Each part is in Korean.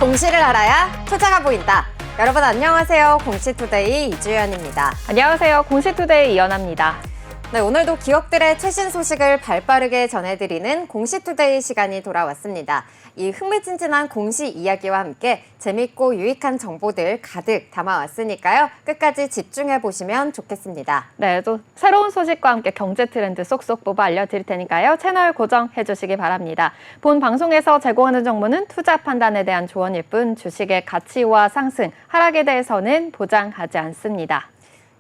공시를 알아야 투자가 보인다. 여러분 안녕하세요. 공시투데이 이주연입니다. 안녕하세요. 공시투데이 이연아입니다. 네, 오늘도 기업들의 최신 소식을 발빠르게 전해드리는 공시투데이 시간이 돌아왔습니다. 이 흥미진진한 공시 이야기와 함께 재밌고 유익한 정보들 가득 담아왔으니까요. 끝까지 집중해보시면 좋겠습니다. 네, 또 새로운 소식과 함께 경제 트렌드 쏙쏙 뽑아 알려드릴 테니까요. 채널 고정해주시기 바랍니다. 본 방송에서 제공하는 정보는 투자 판단에 대한 조언일 뿐 주식의 가치와 상승, 하락에 대해서는 보장하지 않습니다.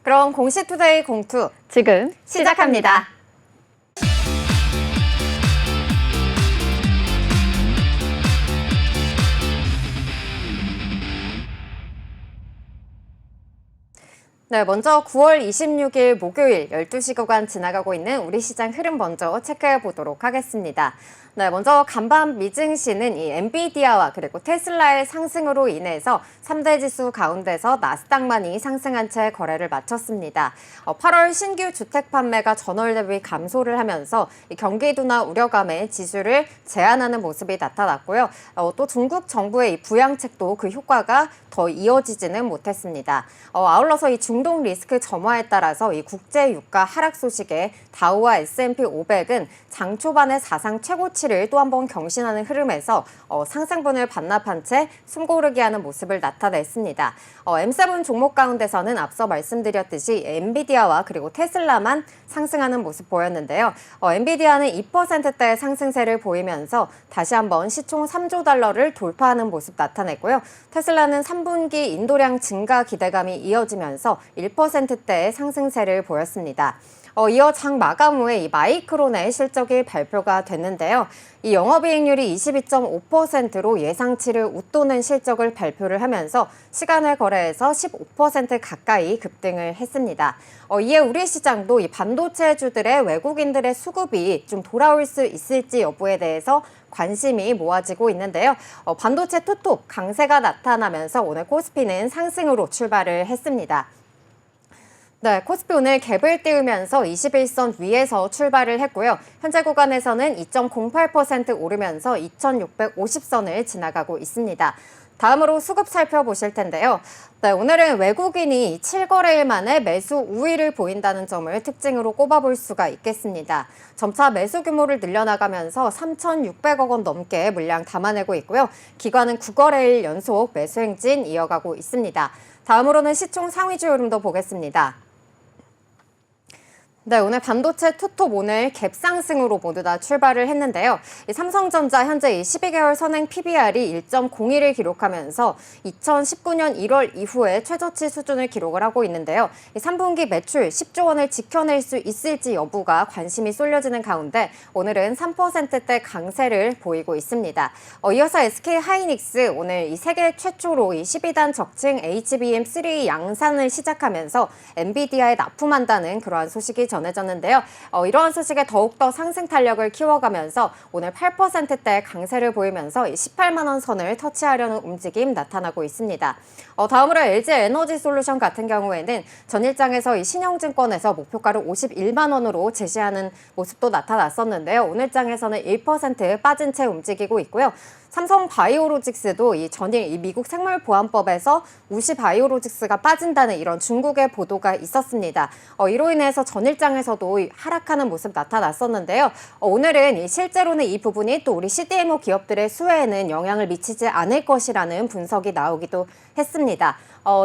그럼 공시투데이 공투 지금 시작합니다. 네, 먼저 9월 26일 목요일 12시 구간 지나가고 있는 우리 시장 흐름 먼저 체크해 보도록 하겠습니다. 네, 먼저 간밤 미증시는 이 엔비디아와 그리고 테슬라의 상승으로 인해서 3대 지수 가운데서 나스닥만이 상승한 채 거래를 마쳤습니다. 8월 신규 주택 판매가 전월 대비 감소를 하면서 경기도나 우려감에 지수를 제한하는 모습이 나타났고요. 또 중국 정부의 이 부양책도 그 효과가 더 이어지지는 못했습니다. 아울러서 이 중동 리스크 점화에 따라서 이 국제 유가 하락 소식에 다우와 S&P 500은 장 초반의 사상 최고치를 또 한 번 경신하는 흐름에서 상승분을 반납한 채 숨고르게 하는 모습을 나타냈습니다. M7 종목 가운데서는 앞서 말씀드렸듯이 엔비디아와 그리고 테슬라만 상승하는 모습 보였는데요. 엔비디아는 2%대의 상승세를 보이면서 다시 한번 시총 3조 달러를 돌파하는 모습 나타냈고요. 테슬라는 3분기 인도량 증가 기대감이 이어지면서 1%대의 상승세를 보였습니다. 이어 장 마감 후에 이 마이크론의 실적이 발표가 됐는데요. 이 영업이익률이 22.5%로 예상치를 웃도는 실적을 발표를 하면서 시간을 거래해서 15% 가까이 급등을 했습니다. 이에 우리 시장도 이 반도체주들의 외국인들의 수급이 좀 돌아올 수 있을지 여부에 대해서 관심이 모아지고 있는데요. 반도체 투톱 강세가 나타나면서 오늘 코스피는 상승으로 출발을 했습니다. 네, 코스피 오늘 갭을 띄우면서 21선 위에서 출발을 했고요. 현재 구간에서는 2.08% 오르면서 2650선을 지나가고 있습니다. 다음으로 수급 살펴보실 텐데요. 네, 오늘은 외국인이 7거래일 만에 매수 우위를 보인다는 점을 특징으로 꼽아볼 수가 있겠습니다. 점차 매수 규모를 늘려나가면서 3,600억 원 넘게 물량 담아내고 있고요. 기관은 9거래일 연속 매수 행진 이어가고 있습니다. 다음으로는 시총 상위주 흐름도 보겠습니다. 네, 오늘 반도체 투톱 오늘 갭상승으로 모두 다 출발을 했는데요. 삼성전자 현재 이 12개월 선행 PBR이 1.01을 기록하면서 2019년 1월 이후에 최저치 수준을 기록을 하고 있는데요. 3분기 매출 10조 원을 지켜낼 수 있을지 여부가 관심이 쏠려지는 가운데 오늘은 3%대 강세를 보이고 있습니다. 이어서 SK하이닉스 오늘 이 세계 최초로 이 12단 적층 HBM3 양산을 시작하면서 엔비디아에 납품한다는 그러한 소식이 전해졌는데요. 이러한 소식에 더욱더 상승 탄력을 키워가면서 오늘 8%대 강세를 보이면서 18만 원 선을 터치하려는 움직임 나타나고 있습니다. 다음으로 LG에너지솔루션 같은 경우에는 전일장에서 이 신영증권에서 목표가를 51만 원으로 제시하는 모습도 나타났었는데요. 오늘 장에서는 1% 빠진 채 움직이고 있고요. 삼성바이오로직스도 이 전일 이 미국 생물보안법에서 우시바이오로직스가 빠진다는 이런 중국의 보도가 있었습니다. 이로 인해서 전일장에서도 하락하는 모습 나타났었는데요. 오늘은 실제로는 이 부분이 또 우리 CDMO 기업들의 수혜에는 영향을 미치지 않을 것이라는 분석이 나오기도 했습니다.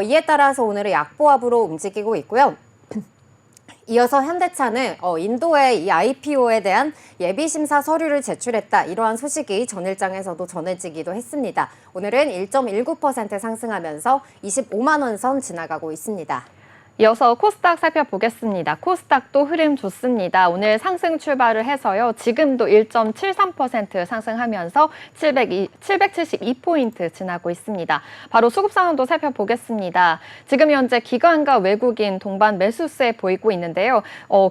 이에 따라서 오늘은 약보합으로 움직이고 있고요. 이어서 현대차는 인도의 이 IPO에 대한 예비심사 서류를 제출했다. 이러한 소식이 전일장에서도 전해지기도 했습니다. 오늘은 1.19% 상승하면서 25만 원 선 지나가고 있습니다. 이어서 코스닥 살펴보겠습니다. 코스닥도 흐름 좋습니다. 오늘 상승 출발을 해서요. 지금도 1.73% 상승하면서 772포인트 지나고 있습니다. 바로 수급 상황도 살펴보겠습니다. 지금 현재 기관과 외국인 동반 매수세 보이고 있는데요.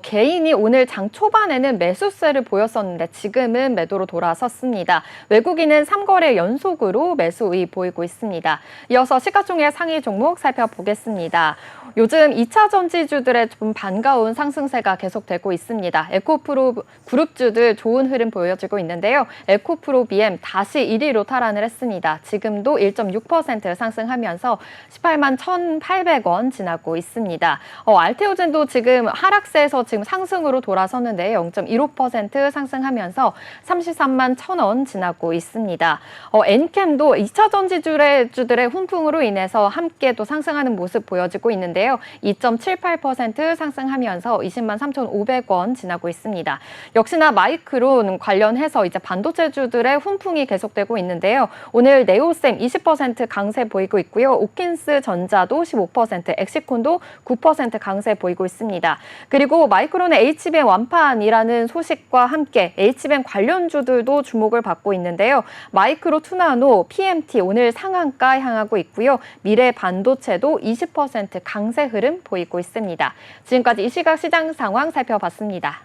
개인이 오늘 장 초반에는 매수세를 보였었는데 지금은 매도로 돌아섰습니다. 외국인은 3거래 연속으로 매수 우위 보이고 있습니다. 이어서 시가총액 상위 종목 살펴보겠습니다. 요즘 2차 전지주들의 좀 반가운 상승세가 계속되고 있습니다. 에코프로 그룹주들 좋은 흐름 보여주고 있는데요. 에코프로 BM 다시 1위로 탈환을 했습니다. 지금도 1.6% 상승하면서 18만 1,800원 지나고 있습니다. 알테오젠도 지금 하락세에서 지금 상승으로 돌아섰는데 0.15% 상승하면서 33만 1,000원 지나고 있습니다. 엔캠도 2차 전지주들의 훈풍으로 인해서 함께 또 상승하는 모습 보여지고 있는데요. 2.78% 상승하면서 20만 3,500원 지나고 있습니다. 역시나 마이크론 관련해서 이제 반도체주들의 훈풍이 계속되고 있는데요. 오늘 네오셈 20% 강세 보이고 있고요. 오킨스 전자도 15%, 엑시콘도 9% 강세 보이고 있습니다. 그리고 마이크론의 HBM 완판이라는 소식과 함께 HBM 관련주들도 주목을 받고 있는데요. 마이크로 투나노, PMT 오늘 상한가 향하고 있고요. 미래 반도체도 20% 강세 흐름 보이고 있습니다. 지금까지 이 시각 시장 상황 살펴봤습니다.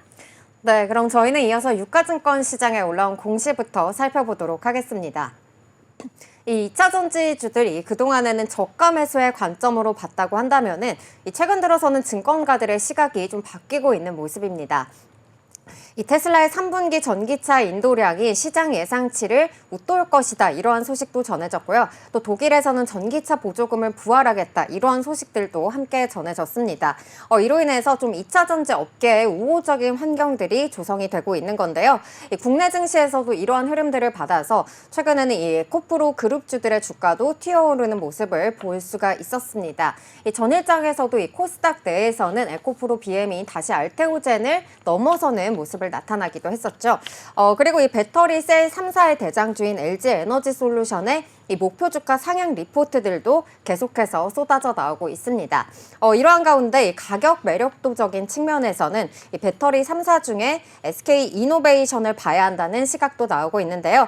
네, 그럼 저희는 이어서 유가증권 시장에 올라온 공시부터 살펴보도록 하겠습니다. 이 2차 전지주들이 그동안에는 저가 매수의 관점으로 봤다고 한다면은 최근 들어서는 증권가들의 시각이 좀 바뀌고 있는 모습입니다. 이 테슬라의 3분기 전기차 인도량이 시장 예상치를 웃돌 것이다. 이러한 소식도 전해졌고요. 또 독일에서는 전기차 보조금을 부활하겠다. 이러한 소식들도 함께 전해졌습니다. 이로 인해서 좀 2차 전지 업계에 우호적인 환경들이 조성이 되고 있는 건데요. 이 국내 증시에서도 이러한 흐름들을 받아서 최근에는 이 에코프로 그룹주들의 주가도 튀어오르는 모습을 볼 수가 있었습니다. 이 전일장에서도 이 코스닥 내에서는 에코프로 BM이 다시 알테오젠을 넘어서는 모습을 나타나기도 했었죠. 그리고 이 배터리 셀 3사의 대장주인 LG 에너지 솔루션의 이 목표 주가 상향 리포트들도 계속해서 쏟아져 나오고 있습니다. 이러한 가운데 이 가격 매력도적인 측면에서는 이 배터리 3사 중에 SK 이노베이션을 봐야 한다는 시각도 나오고 있는데요.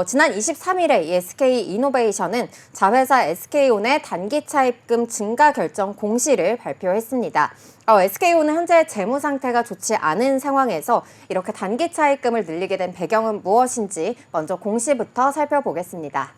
지난 23일에 이 SK 이노베이션은 자회사 SK온의 단기 차입금 증가 결정 공시를 발표했습니다. SK온은 현재 재무 상태가 좋지 않은 상황에서 이렇게 단기 차입금을 늘리게 된 배경은 무엇인지 먼저 공시부터 살펴보겠습니다.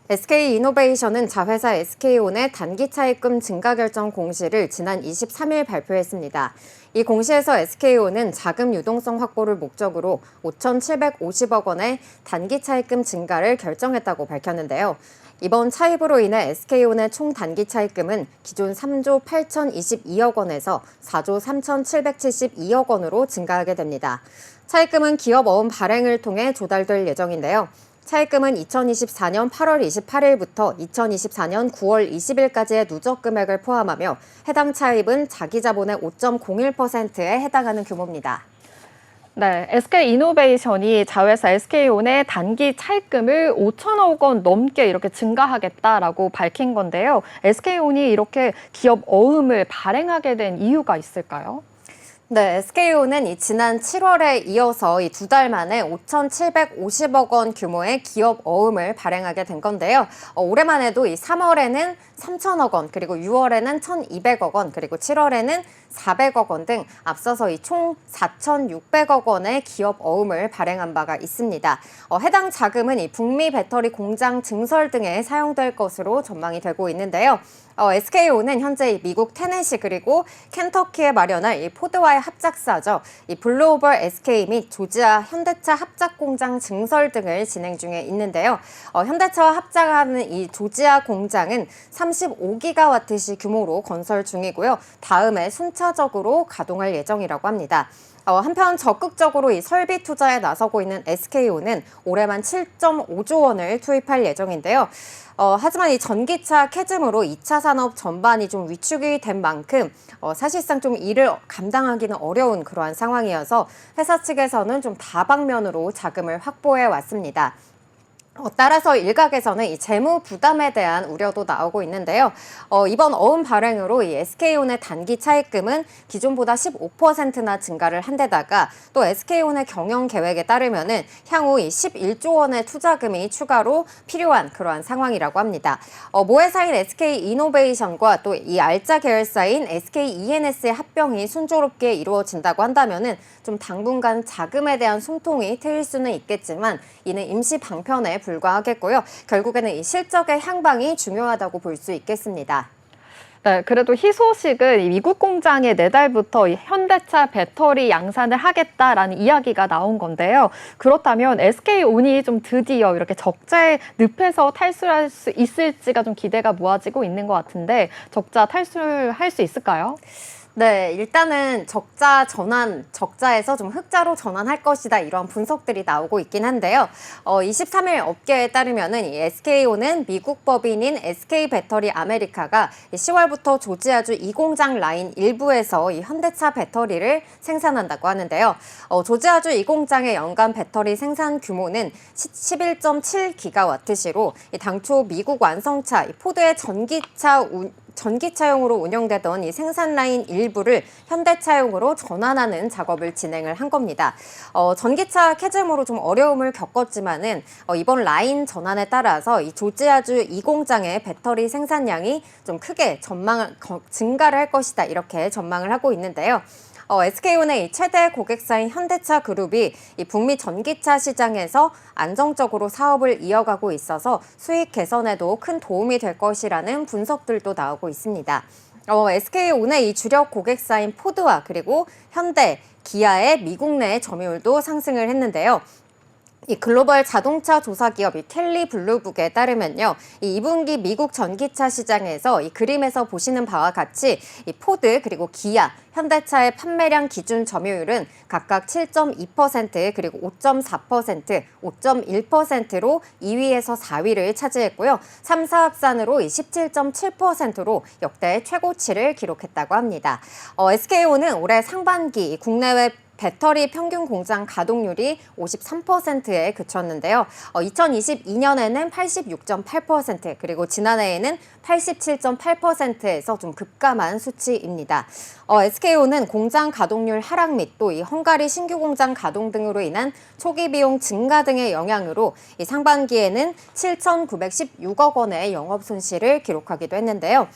SK이노베이션은 자회사 SK온의 단기 차입금 증가 결정 공시를 지난 23일 발표했습니다. 이 공시에서 SK온은 자금 유동성 확보를 목적으로 5,750억 원의 단기 차입금 증가를 결정했다고 밝혔는데요. 이번 차입으로 인해 SK온의 총 단기 차입금은 기존 3조 8,022억 원에서 4조 3,772억 원으로 증가하게 됩니다. 차입금은 기업 어음 발행을 통해 조달될 예정인데요. 차입금은 2024년 8월 28일부터 2024년 9월 20일까지의 누적 금액을 포함하며 해당 차입은 자기 자본의 5.01%에 해당하는 규모입니다. 네, SK이노베이션이 자회사 SK온의 단기 차입금을 5천억 원 넘게 이렇게 증가하겠다라고 밝힌 건데요. SK온이 이렇게 기업 어음을 발행하게 된 이유가 있을까요? 네, SK온은 지난 7월에 이어서 이 2달 만에 5,750억 원 규모의 기업 어음을 발행하게 된 건데요. 올해만 해도 이 3월에는 3천억 원, 그리고 6월에는 1,200억 원, 그리고 7월에는 400억 원 등 앞서서 이 총 4,600억 원의 기업 어음을 발행한 바가 있습니다. 해당 자금은 이 북미 배터리 공장 증설 등에 사용될 것으로 전망이 되고 있는데요. SK온은 현재 미국 테네시 그리고 켄터키에 마련할 이 포드와의 합작사죠. 이 블루오벌 SK 및 조지아 현대차 합작 공장 증설 등을 진행 중에 있는데요. 현대차와 합작하는 이 조지아 공장은 35기가와트시 규모로 건설 중이고요. 다음에 순차적으로 가동할 예정이라고 합니다. 한편 적극적으로 이 설비 투자에 나서고 있는 SK온은 올해만 7.5조 원을 투입할 예정인데요. 하지만 이 전기차 캐즘으로 2차 산업 전반이 좀 위축이 된 만큼 사실상 좀 이를 감당하기는 어려운 그러한 상황이어서 회사 측에서는 좀 다방면으로 자금을 확보해 왔습니다. 따라서 일각에서는 이 재무 부담에 대한 우려도 나오고 있는데요. 이번 어음 발행으로 이 SK온의 단기 차입금은 기존보다 15%나 증가를 한 데다가 또 SK온의 경영 계획에 따르면은 향후 이 11조 원의 투자금이 추가로 필요한 그러한 상황이라고 합니다. 모회사인 SK이노베이션과 또 이 알짜 계열사인 SKENS의 합병이 순조롭게 이루어진다고 한다면은 좀 당분간 자금에 대한 숨통이 트일 수는 있겠지만 이는 임시 방편에 불과하겠고요. 결국에는 이 실적의 향방이 중요하다고 볼 수 있겠습니다. 네, 그래도 희소식은 이 미국 공장에 내달부터 이 현대차 배터리 양산을 하겠다라는 이야기가 나온 건데요. 그렇다면 SK온이 좀 드디어 이렇게 적자의 늪에서 탈출할 수 있을지가 좀 기대가 모아지고 있는 것 같은데 적자 탈출할 수 있을까요? 네, 일단은 적자 전환, 적자에서 좀 흑자로 전환할 것이다 이런 분석들이 나오고 있긴 한데요. 23일 업계에 따르면은 이 SK온은 미국 법인인 SK배터리 아메리카가 10월부터 조지아주 2공장 라인 일부에서 이 현대차 배터리를 생산한다고 하는데요. 조지아주 2공장의 연간 배터리 생산 규모는 11.7기가와트시로 당초 미국 완성차 포드의 전기차용으로 운영되던 이 생산 라인 일부를 현대차용으로 전환하는 작업을 진행을 한 겁니다. 전기차 캐즘으로 좀 어려움을 겪었지만은 이번 라인 전환에 따라서 이 조지아주 2공장의 배터리 생산량이 좀 크게 증가를 할 것이다 이렇게 전망을 하고 있는데요. SK온의 최대 고객사인 현대차 그룹이 이 북미 전기차 시장에서 안정적으로 사업을 이어가고 있어서 수익 개선에도 큰 도움이 될 것이라는 분석들도 나오고 있습니다. SK온의 이 주력 고객사인 포드와 그리고 현대, 기아의 미국 내 점유율도 상승을 했는데요. 이 글로벌 자동차 조사 기업 이 켈리 블루북에 따르면요. 이 2분기 미국 전기차 시장에서 이 그림에서 보시는 바와 같이 이 포드 그리고 기아, 현대차의 판매량 기준 점유율은 각각 7.2% 그리고 5.4%, 5.1%로 2위에서 4위를 차지했고요. 3사 합산으로 17.7%로 역대 최고치를 기록했다고 합니다. SK온은 올해 상반기 국내외 배터리 평균 공장 가동률이 53%에 그쳤는데요. 2022년에는 86.8% 그리고 지난해에는 87.8%에서 좀 급감한 수치입니다. SK온은 공장 가동률 하락 및 또 이 헝가리 신규 공장 가동 등으로 인한 초기 비용 증가 등의 영향으로 이 상반기에는 7,916억 원의 영업 손실을 기록하기도 했는데요.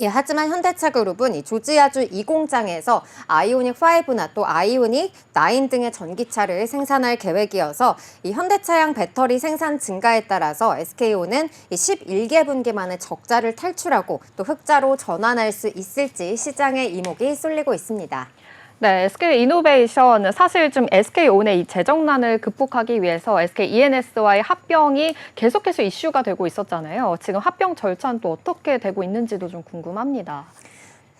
하지만 현대차그룹은 이 조지아주 2공장에서 아이오닉 5나 또 아이오닉 9 등의 전기차를 생산할 계획이어서 이 현대차량 배터리 생산 증가에 따라서 SK온은 11개 분기 만에 적자를 탈출하고 또 흑자로 전환할 수 있을지 시장의 이목이 쏠리고 있습니다. 네, SK이노베이션 사실 좀 SK온의 이 재정난을 극복하기 위해서 SKENS와의 합병이 계속해서 이슈가 되고 있었잖아요. 지금 합병 절차는 또 어떻게 되고 있는지도 좀 궁금합니다.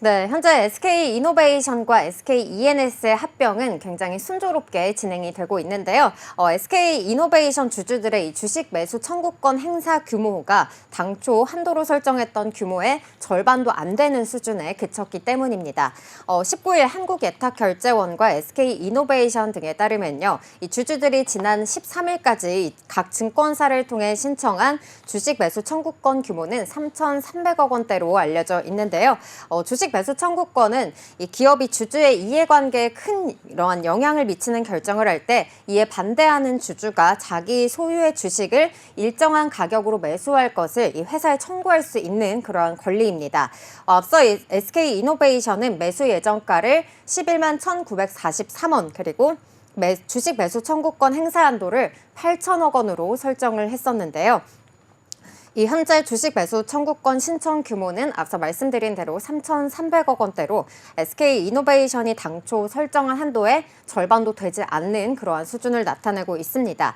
네, 현재 SK이노베이션과 SKENS의 합병은 굉장히 순조롭게 진행이 되고 있는데요. SK이노베이션 주주들의 이 주식 매수 청구권 행사 규모가 당초 한도로 설정했던 규모의 절반도 안 되는 수준에 그쳤기 때문입니다. 19일 한국예탁결제원과 SK이노베이션 등에 따르면요. 이 주주들이 지난 13일까지 각 증권사를 통해 신청한 주식 매수 청구권 규모는 3,300억 원대로 알려져 있는데요. 주식 매수 청구권은 이 기업이 주주의 이해관계에 큰 이러한 영향을 미치는 결정을 할 때 이에 반대하는 주주가 자기 소유의 주식을 일정한 가격으로 매수할 것을 이 회사에 청구할 수 있는 그러한 권리입니다. 앞서 SK이노베이션은 매수 예정가를 11만 1,943원 그리고 주식 매수 청구권 행사 한도를 8천억 원으로 설정을 했었는데요. 이 현재 주식 매수 청구권 신청 규모는 앞서 말씀드린 대로 3,300억 원대로 SK이노베이션이 당초 설정한 한도의 절반도 되지 않는 그러한 수준을 나타내고 있습니다.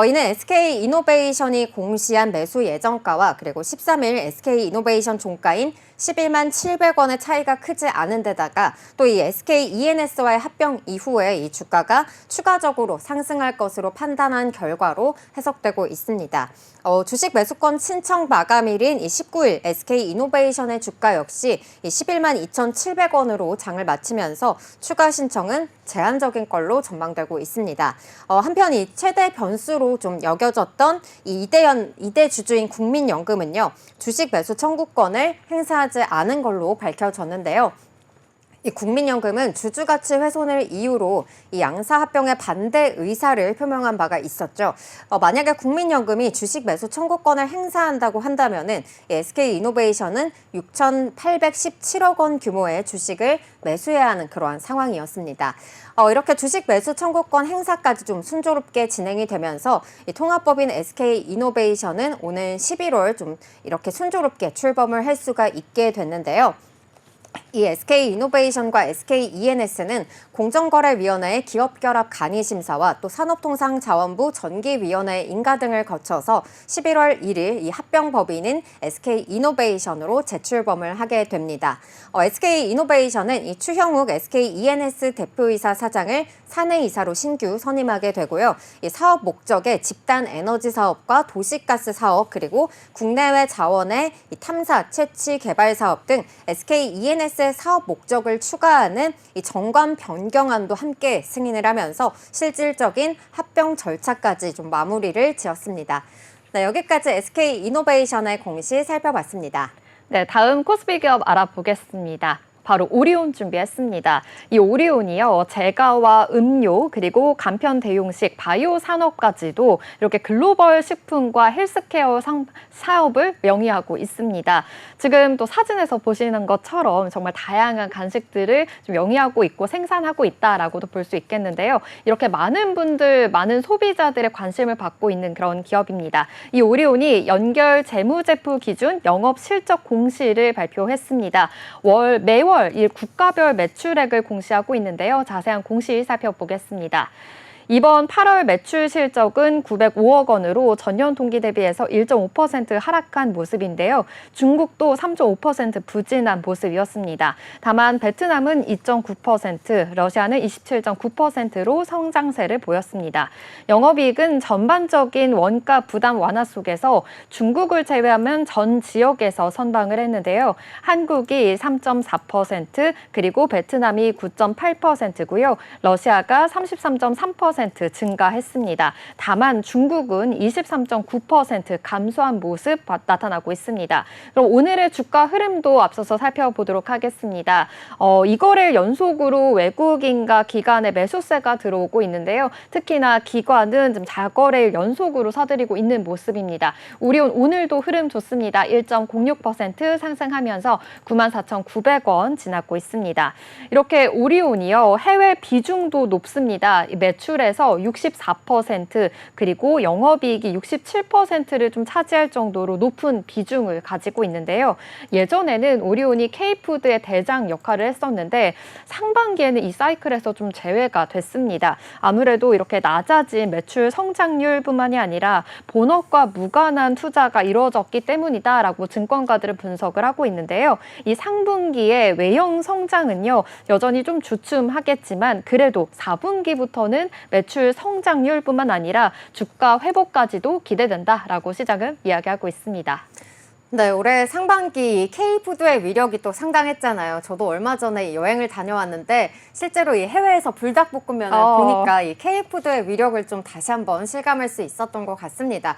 이는 SK이노베이션이 공시한 매수 예정가와 그리고 13일 SK이노베이션 종가인 11만 700원의 차이가 크지 않은 데다가 또 이 SKENS와의 합병 이후에 이 주가가 추가적으로 상승할 것으로 판단한 결과로 해석되고 있습니다. 주식 매수권 신청 마감일인 이 19일 SK이노베이션의 주가 역시 이 11만 2,700원으로 장을 마치면서 추가 신청은 제한적인 걸로 전망되고 있습니다. 한편 이 최대 변수로 좀 여겨졌던 이 이대 주주인 국민연금은요. 주식 매수 청구권을 행사하지 않은 걸로 밝혀졌는데요. 이 국민연금은 주주가치 훼손을 이유로 이 양사 합병의 반대 의사를 표명한 바가 있었죠. 만약에 국민연금이 주식 매수 청구권을 행사한다고 한다면은 SK이노베이션은 6,817억 원 규모의 주식을 매수해야 하는 그러한 상황이었습니다. 이렇게 주식 매수 청구권 행사까지 좀 순조롭게 진행이 되면서 이 통합법인 SK이노베이션은 오는 11월 좀 이렇게 순조롭게 출범을 할 수가 있게 됐는데요. 이 SK이노베이션과 SKENS는 공정거래위원회의 기업결합 간이심사와 또 산업통상자원부 전기위원회 인가 등을 거쳐서 11월 1일 이 합병법인인 SK이노베이션으로 재출범을 하게 됩니다. SK이노베이션은 이 추형욱 SKENS 대표이사 사장을 사내이사로 신규 선임하게 되고요. 이 사업 목적의 집단 에너지 사업과 도시가스 사업 그리고 국내외 자원의 이 탐사, 채취, 개발 사업 등 SKENS의 사업 목적을 추가하는 이 정관 변경안도 함께 승인을 하면서 실질적인 합병 절차까지 좀 마무리를 지었습니다. 네, 여기까지 SK이노베이션의 공시 살펴봤습니다. 네, 다음 코스피 기업 알아보겠습니다. 바로 오리온 준비했습니다. 이 오리온이요, 제과와 음료 그리고 간편 대용식, 바이오 산업까지도 이렇게 글로벌 식품과 헬스케어 사업을 영위하고 있습니다. 지금 또 사진에서 보시는 것처럼 정말 다양한 간식들을 좀 영위하고 있고 생산하고 있다라고도 볼 수 있겠는데요. 이렇게 많은 분들, 많은 소비자들의 관심을 받고 있는 그런 기업입니다. 이 오리온이 연결 재무제표 기준 영업 실적 공시를 발표했습니다. 매월 이 국가별 매출액을 공시하고 있는데요. 자세한 공시 살펴보겠습니다. 이번 8월 매출 실적은 905억 원으로 전년 동기 대비해서 1.5% 하락한 모습인데요. 중국도 3.5% 부진한 모습이었습니다. 다만 베트남은 2.9%, 러시아는 27.9%로 성장세를 보였습니다. 영업이익은 전반적인 원가 부담 완화 속에서 중국을 제외하면 전 지역에서 선방을 했는데요. 한국이 3.4%, 그리고 베트남이 9.8%고요. 러시아가 33.3% 증가했습니다. 다만 중국은 23.9% 감소한 모습 나타나고 있습니다. 그럼 오늘의 주가 흐름도 앞서서 살펴보도록 하겠습니다. 이거를 연속으로 외국인과 기관의 매수세가 들어오고 있는데요. 특히나 기관은 좀 자거래일 연속으로 사들이고 있는 모습입니다. 오리온 오늘도 흐름 좋습니다. 1.06% 상승하면서 94,900원 지나고 있습니다. 이렇게 오리온이요, 해외 비중도 높습니다. 매출에서 64% 그리고 영업이익이 67%를 좀 차지할 정도로 높은 비중을 가지고 있는데요. 예전에는 오리온이 K푸드의 대장 역할을 했었는데 상반기에는 이 사이클에서 좀 제외가 됐습니다. 아무래도 이렇게 낮아진 매출 성장률뿐만이 아니라 본업과 무관한 투자가 이루어졌기 때문이다라고 증권가들은 분석을 하고 있는데요. 이 상분기의 외형 성장은요, 여전히 좀 주춤하겠지만 그래도 4분기부터는 매출 성장률뿐만 아니라 주가 회복까지도 기대된다라고 시장은 이야기하고 있습니다. 네, 올해 상반기 K푸드의 위력이 또 상당했잖아요. 저도 얼마 전에 여행을 다녀왔는데 실제로 이 해외에서 불닭볶음면을 보니까 이 K푸드의 위력을 좀 다시 한번 실감할 수 있었던 것 같습니다.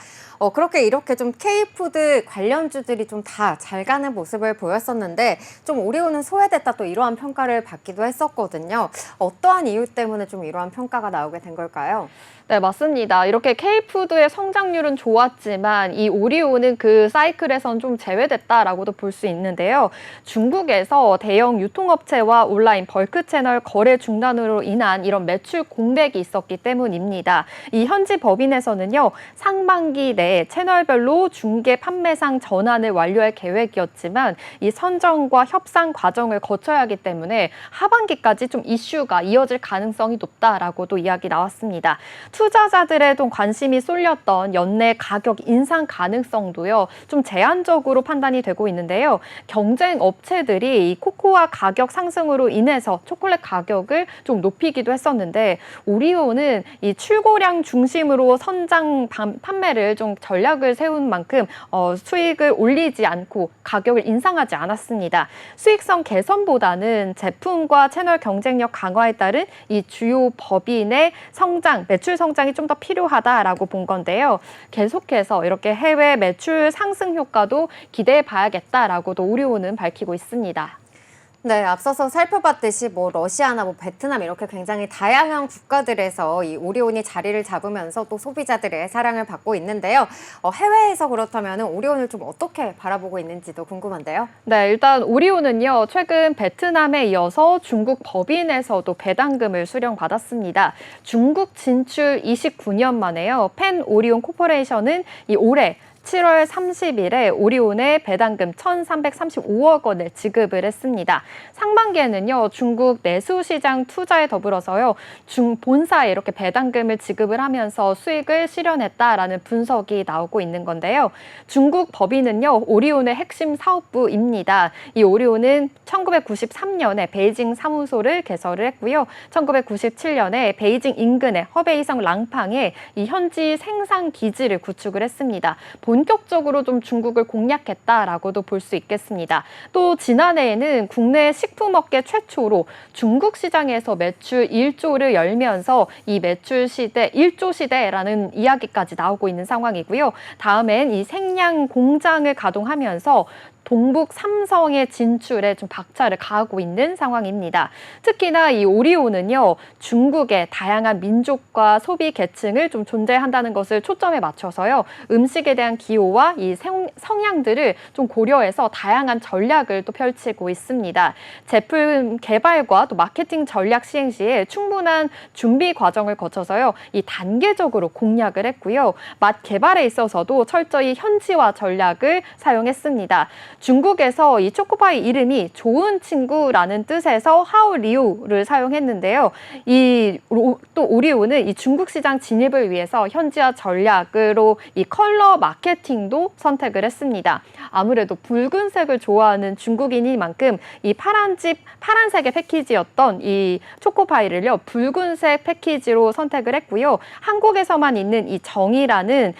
그렇게 이렇게 좀 K푸드 관련주들이 좀 다 잘 가는 모습을 보였었는데 좀 오리온은 소외됐다 또 이러한 평가를 받기도 했었거든요. 어떠한 이유 때문에 좀 이러한 평가가 나오게 된 걸까요? 네, 맞습니다. 이렇게 K푸드의 성장률은 좋았지만 이 오리온은 그 사이클에선 좀 제외됐다라고도 볼 수 있는데요. 중국에서 대형 유통업체와 온라인 벌크 채널 거래 중단으로 인한 이런 매출 공백이 있었기 때문입니다. 이 현지 법인에서는요, 상반기 내 채널별로 중개 판매상 전환을 완료할 계획이었지만 이 선정과 협상 과정을 거쳐야 하기 때문에 하반기까지 좀 이슈가 이어질 가능성이 높다라고도 이야기 나왔습니다. 투자자들의 좀 관심이 쏠렸던 연내 가격 인상 가능성도요, 좀 제한적으로 판단이 되고 있는데요. 경쟁 업체들이 이 코코아 가격 상승으로 인해서 초콜릿 가격을 좀 높이기도 했었는데 오리온은 이 출고량 중심으로 선장 판매를 좀 전략을 세운 만큼 수익을 올리지 않고 가격을 인상하지 않았습니다. 수익성 개선보다는 제품과 채널 경쟁력 강화에 따른 이 주요 법인의 성장, 매출 성장이 좀 더 필요하다라고 본 건데요. 계속해서 이렇게 해외 매출 상승 효과도 기대해 봐야겠다라고도 오리온은 밝히고 있습니다. 네, 앞서서 살펴봤듯이 러시아나 베트남 이렇게 굉장히 다양한 국가들에서 이 오리온이 자리를 잡으면서 또 소비자들의 사랑을 받고 있는데요. 해외에서 그렇다면 오리온을 좀 어떻게 바라보고 있는지도 궁금한데요. 네, 일단 오리온은요, 최근 베트남에 이어서 중국 법인에서도 배당금을 수령받았습니다. 중국 진출 29년 만에요. 펜 오리온 코퍼레이션은 이 올해 7월 30일에 오리온에 배당금 1,335억 원을 지급을 했습니다. 상반기에는요, 중국 내수시장 투자에 더불어서요, 본사에 이렇게 배당금을 지급을 하면서 수익을 실현했다라는 분석이 나오고 있는 건데요. 중국 법인은요, 오리온의 핵심 사업부입니다. 이 오리온은 1993년에 베이징 사무소를 개설을 했고요. 1997년에 베이징 인근의 허베이성 랑팡에 이 현지 생산 기지를 구축을 했습니다. 본격적으로 좀 중국을 공략했다라고도 볼 수 있겠습니다. 또 지난해에는 국내 식품업계 최초로 중국 시장에서 매출 1조를 열면서 이 매출 시대 1조 시대라는 이야기까지 나오고 있는 상황이고요. 다음엔 이 생양 공장을 가동하면서 동북 삼성의 진출에 좀 박차를 가하고 있는 상황입니다. 특히나 이 오리온은요, 중국의 다양한 민족과 소비 계층을 좀 존재한다는 것을 초점에 맞춰서요, 음식에 대한 기호와 이 성향들을 좀 고려해서 다양한 전략을 또 펼치고 있습니다. 제품 개발과 또 마케팅 전략 시행 시에 충분한 준비 과정을 거쳐서요, 이 단계적으로 공략을 했고요. 맛 개발에 있어서도 철저히 현지화 전략을 사용했습니다. 중국에서 이 초코파이 이름이 좋은 친구라는 뜻에서 하오리우를 사용했는데요. 또 오리오는 이 중국 시장 진입을 위해서 현지화 전략으로 이 컬러 마케팅도 선택을 했습니다. 아무래도 붉은색을 좋아하는 중국인이만큼 이 파란색의 패키지였던 이 초코파이를요, 붉은색 패키지로 선택을 했고요. 한국에서만 있는 이 정이라는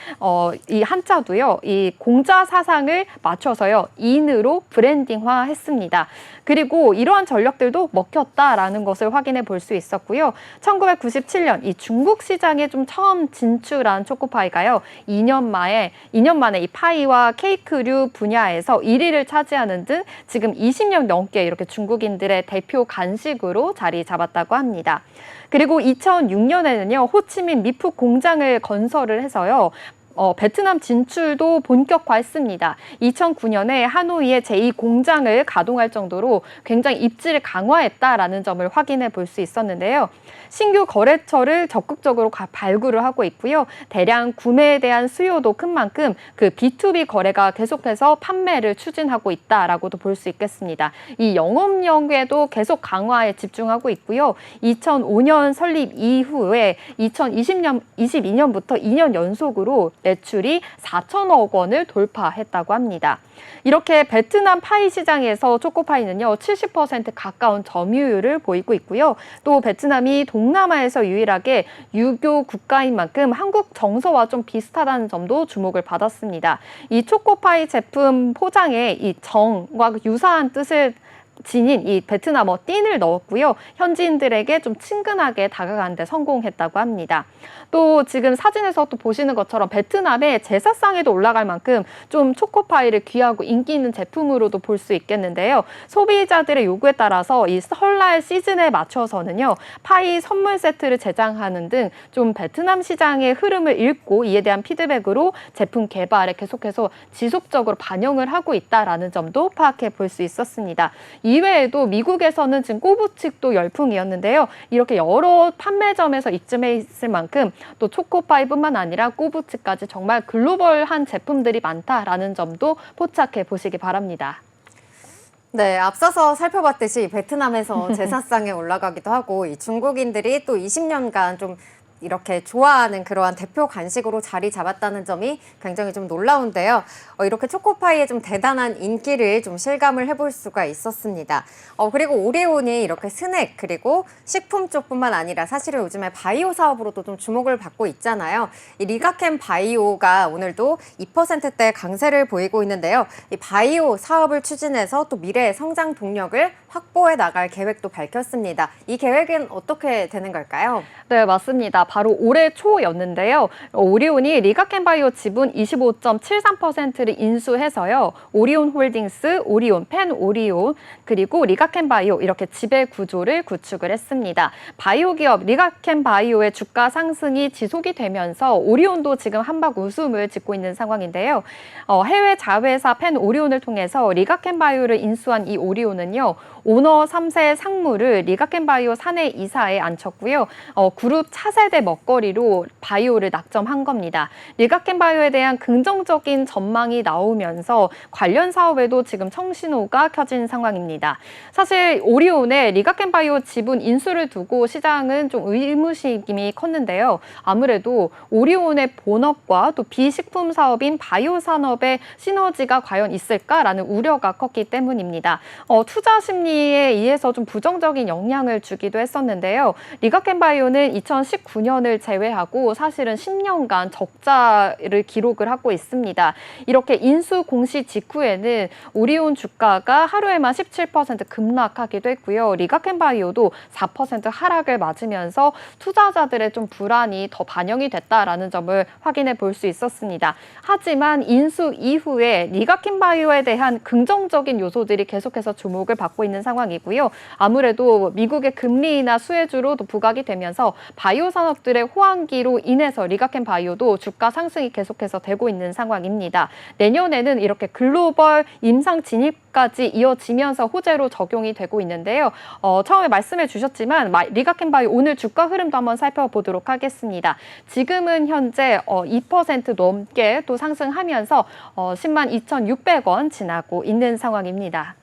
이 한자도요, 이 공자 사상을 맞춰서요, 인으로 브랜딩화했습니다. 그리고 이러한 전략들도 먹혔다라는 것을 확인해 볼 수 있었고요. 1997년 이 중국 시장에 좀 처음 진출한 초코파이가요, 2년 만에 이 파이와 케이크류 분야에서 1위를 차지하는 등 지금 20년 넘게 이렇게 중국인들의 대표 간식으로 자리 잡았다고 합니다. 그리고 2006년에는요, 호치민 미프 공장을 건설을 해서요, 베트남 진출도 본격화했습니다. 2009년에 하노이의 제2공장을 가동할 정도로 굉장히 입지를 강화했다라는 점을 확인해 볼 수 있었는데요. 신규 거래처를 적극적으로 발굴을 하고 있고요. 대량 구매에 대한 수요도 큰 만큼 그 B2B 거래가 계속해서 판매를 추진하고 있다라고도 볼 수 있겠습니다. 이 영업력에도 계속 강화에 집중하고 있고요. 2005년 설립 이후에 2022년부터 2년 연속으로 매출이 4천억 원을 돌파했다고 합니다. 이렇게 베트남 파이 시장에서 초코파이는요, 70% 가까운 점유율을 보이고 있고요. 또 베트남이 동남아에서 유일하게 유교 국가인 만큼 한국 정서와 좀 비슷하다는 점도 주목을 받았습니다. 이 초코파이 제품 포장에 이 정과 유사한 뜻을 지닌 이 베트남어 띵을 넣었고요. 현지인들에게 좀 친근하게 다가가는 데 성공했다고 합니다. 또 지금 사진에서 또 보시는 것처럼 베트남의 제사상에도 올라갈 만큼 좀 초코파이를 귀하고 인기 있는 제품으로도 볼 수 있겠는데요. 소비자들의 요구에 따라서 이 설날 시즌에 맞춰서는요, 파이 선물 세트를 제작하는 등 좀 베트남 시장의 흐름을 읽고 이에 대한 피드백으로 제품 개발에 계속해서 지속적으로 반영을 하고 있다라는 점도 파악해 볼 수 있었습니다. 이외에도 미국에서는 지금 꼬부칙도 열풍이었는데요. 이렇게 여러 판매점에서 입점해 있을 만큼 또 초코파이뿐만 아니라 꼬부칙까지 정말 글로벌한 제품들이 많다라는 점도 포착해 보시기 바랍니다. 네, 앞서서 살펴봤듯이 베트남에서 제사상에 올라가기도 하고 이 중국인들이 또 20년간 좀 이렇게 좋아하는 그러한 대표 간식으로 자리 잡았다는 점이 굉장히 좀 놀라운데요. 이렇게 초코파이의 좀 대단한 인기를 좀 실감을 해볼 수가 있었습니다. 그리고 오리온이 이렇게 스낵 그리고 식품 쪽뿐만 아니라 사실은 요즘에 바이오 사업으로도 좀 주목을 받고 있잖아요. 이 리가캠 바이오가 오늘도 2%대 강세를 보이고 있는데요. 이 바이오 사업을 추진해서 또 미래의 성장 동력을 확보해 나갈 계획도 밝혔습니다. 이 계획은 어떻게 되는 걸까요? 네, 맞습니다. 바로 올해 초였는데요. 오리온이 리가켄바이오 지분 25.73%를 인수해서요. 오리온홀딩스, 오리온, 펜오리온, 그리고 리가켄바이오 이렇게 지배 구조를 구축을 했습니다. 바이오 기업 리가켄바이오의 주가 상승이 지속이 되면서 오리온도 지금 한박 웃음을 짓고 있는 상황인데요. 해외 자회사 펜오리온을 통해서 리가켄바이오를 인수한 이 오리온은요. 오너 3세 상무를 리가켄바이오 사내 이사에 앉혔고요. 그룹 차세대 먹거리로 바이오를 낙점한 겁니다. 리가켄바이오에 대한 긍정적인 전망이 나오면서 관련 사업에도 지금 청신호가 켜진 상황입니다. 사실 오리온의 리가켄바이오 지분 인수를 두고 시장은 좀 의무심이 컸는데요. 아무래도 오리온의 본업과 또 비식품 사업인 바이오 산업의 시너지가 과연 있을까라는 우려가 컸기 때문입니다. 투자 심리에 의해서 좀 부정적인 영향을 주기도 했었는데요. 리가켄바이오는 2019년을 제외하고 사실은 10년간 적자를 기록을 하고 있습니다. 이렇게 인수 공시 직후에는 오리온 주가가 하루에만 17% 급락하기도 했고요. 리가켄바이오도 4% 하락을 맞으면서 투자자들의 좀 불안이 더 반영이 됐다라는 점을 확인해 볼 수 있었습니다. 하지만 인수 이후에 리가켄바이오에 대한 긍정적인 요소들이 계속해서 주목을 받고 있는 상황이고요. 아무래도 미국의 금리나 수혜주로 부각이 되면서 바이오 산업들의 호황기로 인해서 리가켄바이오도 주가 상승이 계속해서 되고 있는 상황입니다. 내년에는 이렇게 글로벌 임상 진입까지 이어지면서 호재로 적용이 되고 있는데요. 처음에 말씀해 주셨지만 리가켄바이오 오늘 주가 흐름도 한번 살펴보도록 하겠습니다. 지금은 현재 2% 넘게 또 상승하면서 102,600원 지나고 있는 상황입니다.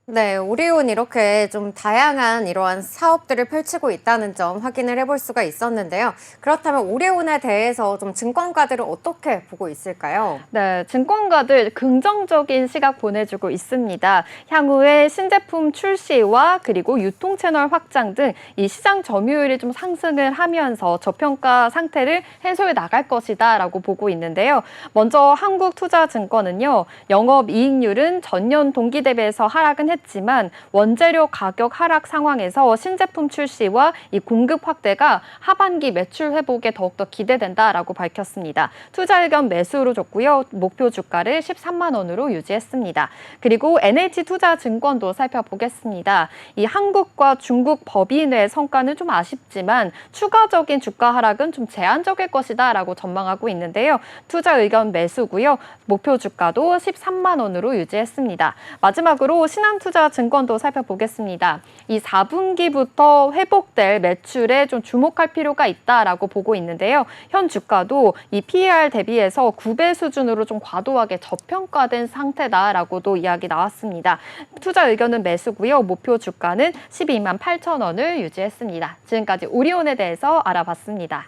네, 오리온 이렇게 좀 다양한 이러한 사업들을 펼치고 있다는 점 확인을 해볼 수가 있었는데요. 그렇다면 오리온에 대해서 좀 증권가들은 어떻게 보고 있을까요? 네, 증권가들 긍정적인 시각 보내주고 있습니다. 향후에 신제품 출시와 그리고 유통 채널 확장 등 이 시장 점유율이 좀 상승을 하면서 저평가 상태를 해소해 나갈 것이다라고 보고 있는데요. 먼저 한국투자증권은요, 영업이익률은 전년 동기 대비해서 하락은 했지만 원재료 가격 하락 상황에서 신제품 출시와 이 공급 확대가 하반기 매출 회복에 더욱더 기대된다라고 밝혔습니다. 투자 의견 매수로 줬고요. 목표 주가를 13만 원으로 유지했습니다. 그리고 NH투자증권도 살펴보겠습니다. 이 한국과 중국 법인의 성과는 좀 아쉽지만 추가적인 주가 하락은 좀 제한적일 것이다라고 전망하고 있는데요. 투자 의견 매수고요. 목표 주가도 13만 원으로 유지했습니다. 마지막으로 신한투자증권도 살펴보겠습니다. 이 4분기부터 회복될 매출에 좀 주목할 필요가 있다라고 보고 있는데요. 현 주가도 이 PER 대비해서 9배 수준으로 좀 과도하게 저평가된 상태다라고도 이야기 나왔습니다. 투자 의견은 매수고요. 목표 주가는 12만 8천 원을 유지했습니다. 지금까지 오리온에 대해서 알아봤습니다.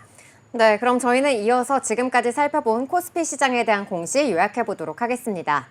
네, 그럼 저희는 이어서 지금까지 살펴본 코스피 시장에 대한 공시 요약해 보도록 하겠습니다.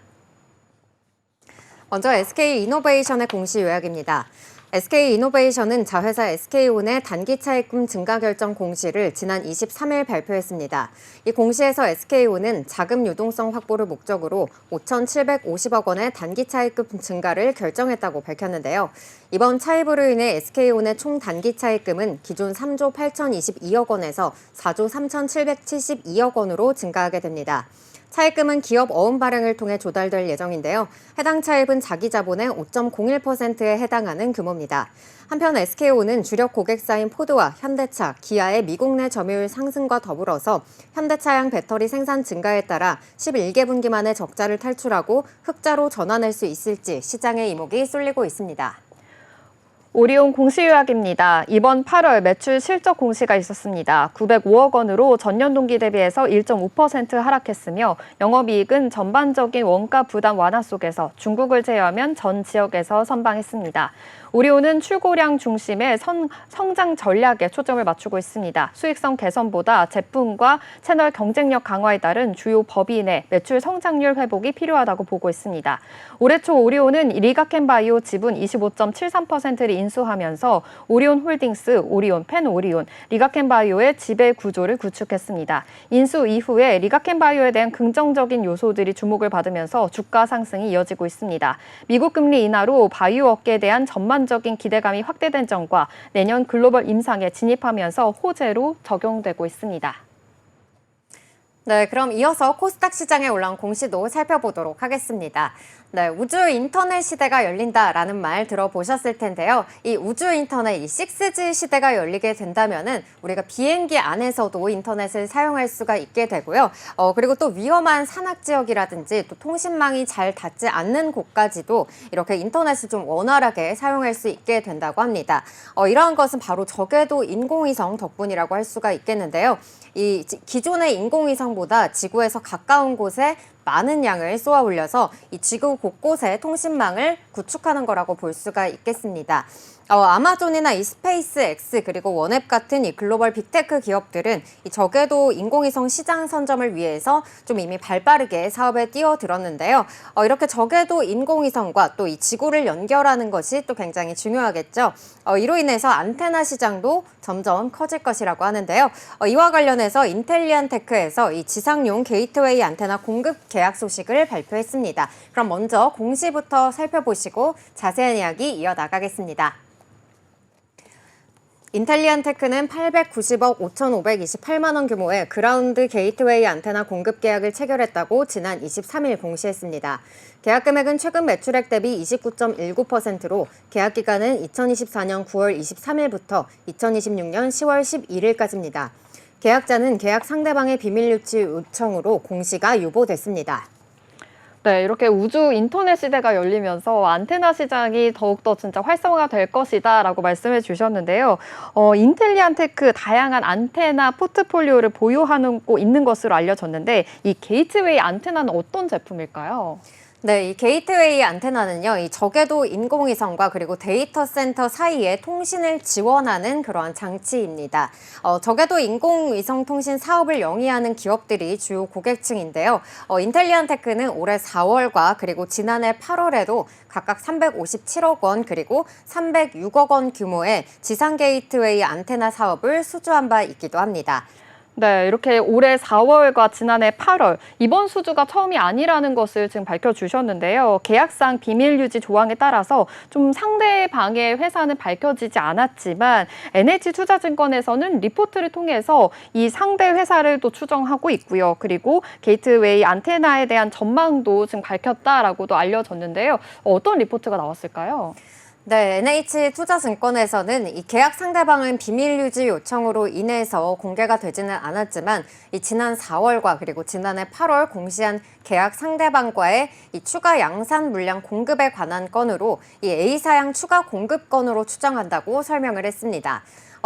먼저 SK이노베이션의 공시 요약입니다. SK이노베이션은 자회사 SK온의 단기 차입금 증가 결정 공시를 지난 23일 발표했습니다. 이 공시에서 SK온은 자금 유동성 확보를 목적으로 5,750억 원의 단기 차입금 증가를 결정했다고 밝혔는데요. 이번 차입으로 인해 SK온의 총 단기 차입금은 기존 3조 8,022억 원에서 4조 3,772억 원으로 증가하게 됩니다. 차입금은 기업 어음 발행을 통해 조달될 예정인데요. 해당 차입은 자기 자본의 5.01%에 해당하는 규모입니다. 한편 SK온은 주력 고객사인 포드와 현대차, 기아의 미국 내 점유율 상승과 더불어서 현대차량 배터리 생산 증가에 따라 11개 분기 만에 적자를 탈출하고 흑자로 전환할 수 있을지 시장의 이목이 쏠리고 있습니다. 오리온 공시 요약입니다. 이번 8월 매출 실적 공시가 있었습니다. 905억 원으로 전년 동기 대비해서 1.5% 하락했으며 영업이익은 전반적인 원가 부담 완화 속에서 중국을 제외하면 전 지역에서 선방했습니다. 오리온은 출고량 중심의 성장 전략에 초점을 맞추고 있습니다. 수익성 개선보다 제품과 채널 경쟁력 강화에 따른 주요 법인의 매출 성장률 회복이 필요하다고 보고 있습니다. 올해 초 오리온은 리가켄바이오 지분 25.73%를 인수하면서 오리온 홀딩스, 오리온, 펜오리온, 리가켄바이오의 지배 구조를 구축했습니다. 인수 이후에 리가켄바이오에 대한 긍정적인 요소들이 주목을 받으면서 주가 상승이 이어지고 있습니다. 미국 금리 인하로 바이오 업계에 대한 전반적인 기대감이 확대된 점과 내년 글로벌 임상에 진입하면서 호재로 적용되고 있습니다. 네, 그럼 이어서 코스닥 시장에 올라온 공시도 살펴보도록 하겠습니다. 네, 우주 인터넷 시대가 열린다라는 말 들어보셨을 텐데요. 이 우주 인터넷, 이 6G 시대가 열리게 된다면은 우리가 비행기 안에서도 인터넷을 사용할 수가 있게 되고요. 그리고 또 위험한 산악 지역이라든지 또 통신망이 잘 닿지 않는 곳까지도 이렇게 인터넷을 좀 원활하게 사용할 수 있게 된다고 합니다. 이러한 것은 바로 적외도 인공위성 덕분이라고 할 수가 있겠는데요. 이 기존의 인공위성보다 지구에서 가까운 곳에 많은 양을 쏘아 올려서 이 지구 곳곳에 통신망을 구축하는 거라고 볼 수가 있겠습니다. 아마존이나 이 스페이스X 그리고 원앱 같은 이 글로벌 빅테크 기업들은 이 적외도 인공위성 시장 선점을 위해서 좀 이미 발빠르게 사업에 뛰어들었는데요. 이렇게 적외도 인공위성과 또 이 지구를 연결하는 것이 또 굉장히 중요하겠죠. 이로 인해서 안테나 시장도 점점 커질 것이라고 하는데요. 이와 관련해서 인텔리안테크에서 이 지상용 게이트웨이 안테나 공급 계약 소식을 발표했습니다. 그럼 먼저 공시부터 살펴보시고 자세한 이야기 이어나가겠습니다. 인텔리안테크는 890억 5,528만 원 규모의 그라운드 게이트웨이 안테나 공급 계약을 체결했다고 지난 23일 공시했습니다. 계약 금액은 최근 매출액 대비 29.19%로 계약 기간은 2024년 9월 23일부터 2026년 10월 11일까지입니다. 계약자는 계약 상대방의 비밀 유치 요청으로 공시가 유보됐습니다. 네, 이렇게 우주 인터넷 시대가 열리면서 안테나 시장이 더욱더 진짜 활성화가 될 것이다라고 말씀해 주셨는데요. 인텔리안테크 다양한 안테나 포트폴리오를 보유하고 있는 것으로 알려졌는데 이 게이트웨이 안테나는 어떤 제품일까요? 네, 이 게이트웨이 안테나는요, 이 적외도 인공위성과 그리고 데이터 센터 사이에 통신을 지원하는 그러한 장치입니다. 적외도 인공위성 통신 사업을 영위하는 기업들이 주요 고객층인데요. 인텔리안테크는 올해 4월과 그리고 지난해 8월에도 각각 357억 원 그리고 306억 원 규모의 지상 게이트웨이 안테나 사업을 수주한 바 있기도 합니다. 네, 이렇게 올해 4월과 지난해 8월, 이번 수주가 처음이 아니라는 것을 지금 밝혀주셨는데요. 계약상 비밀 유지 조항에 따라서 좀 상대방의 회사는 밝혀지지 않았지만 NH투자증권에서는 리포트를 통해서 이 상대 회사를 또 추정하고 있고요. 그리고 게이트웨이 안테나에 대한 전망도 지금 밝혔다라고도 알려졌는데요. 어떤 리포트가 나왔을까요? 네, NH투자증권에서는 이 계약 상대방은 비밀 유지 요청으로 인해서 공개가 되지는 않았지만 이 지난 4월과 그리고 지난해 8월 공시한 계약 상대방과의 이 추가 양산 물량 공급에 관한 건으로 이 A사양 추가 공급 건으로 추정한다고 설명을 했습니다.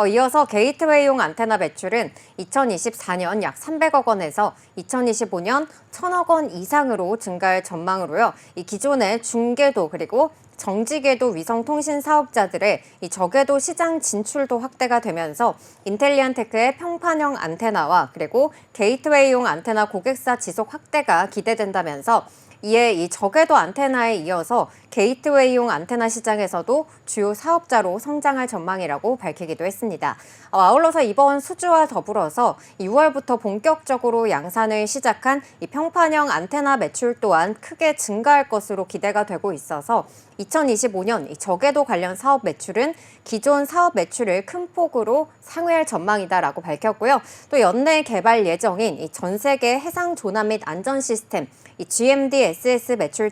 이어서 게이트웨이용 안테나 매출은 2024년 약 300억 원에서 2025년 1,000억 원 이상으로 증가할 전망으로요. 이 기존의 중궤도 그리고 정지궤도 위성통신 사업자들의 이 저궤도 시장 진출도 확대가 되면서 인텔리안테크의 평판형 안테나와 그리고 게이트웨이용 안테나 고객사 지속 확대가 기대된다면서 이에 이 저궤도 안테나에 이어서 게이트웨이용 안테나 시장에서도 주요 사업자로 성장할 전망이라고 밝히기도 했습니다. 아울러서 이번 수주와 더불어서 6월부터 본격적으로 양산을 시작한 이 평판형 안테나 매출 또한 크게 증가할 것으로 기대가 되고 있어서 2025년 이 저궤도 관련 사업 매출은 기존 사업 매출을 큰 폭으로 상회할 전망이다라고 밝혔고요. 또 연내 개발 예정인 이 전 세계 해상 조난 및 안전 시스템 이 GMDSS 매출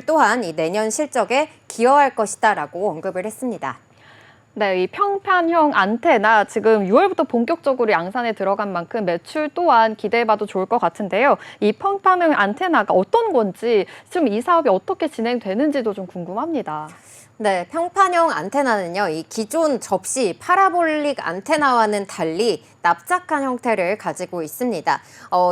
또한 이 내년 실적에 기여할 것이다라고 언급을 했습니다. 네, 이 평판형 안테나 지금 6월부터 본격적으로 양산에 들어간 만큼 매출 또한 기대해봐도 좋을 것 같은데요. 이 평판형 안테나가 어떤 건지 지금 이 사업이 어떻게 진행되는지도 좀 궁금합니다. 네, 평판형 안테나는요, 이 기존 접시 파라볼릭 안테나와는 달리 납작한 형태를 가지고 있습니다.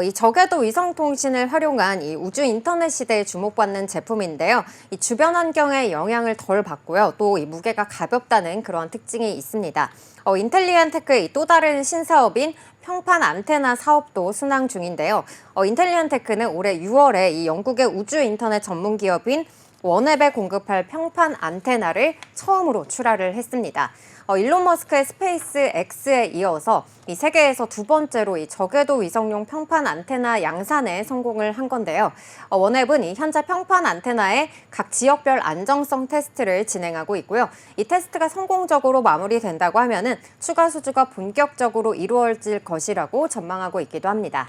이 저궤도 위성통신을 활용한 이 우주 인터넷 시대에 주목받는 제품인데요. 이 주변 환경에 영향을 덜 받고요. 또 이 무게가 가볍다는 그런 특징이 있습니다. 인텔리안테크의 또 다른 신사업인 평판 안테나 사업도 순항 중인데요. 인텔리안테크는 올해 6월에 이 영국의 우주 인터넷 전문 기업인 원앱에 공급할 평판 안테나를 처음으로 출하를 했습니다. 일론 머스크의 스페이스 X에 이어서 이 세계에서 두 번째로 이 저궤도 위성용 평판 안테나 양산에 성공을 한 건데요. 원앱은 이 현재 평판 안테나의 각 지역별 안정성 테스트를 진행하고 있고요. 이 테스트가 성공적으로 마무리된다고 하면은 추가 수주가 본격적으로 이루어질 것이라고 전망하고 있기도 합니다.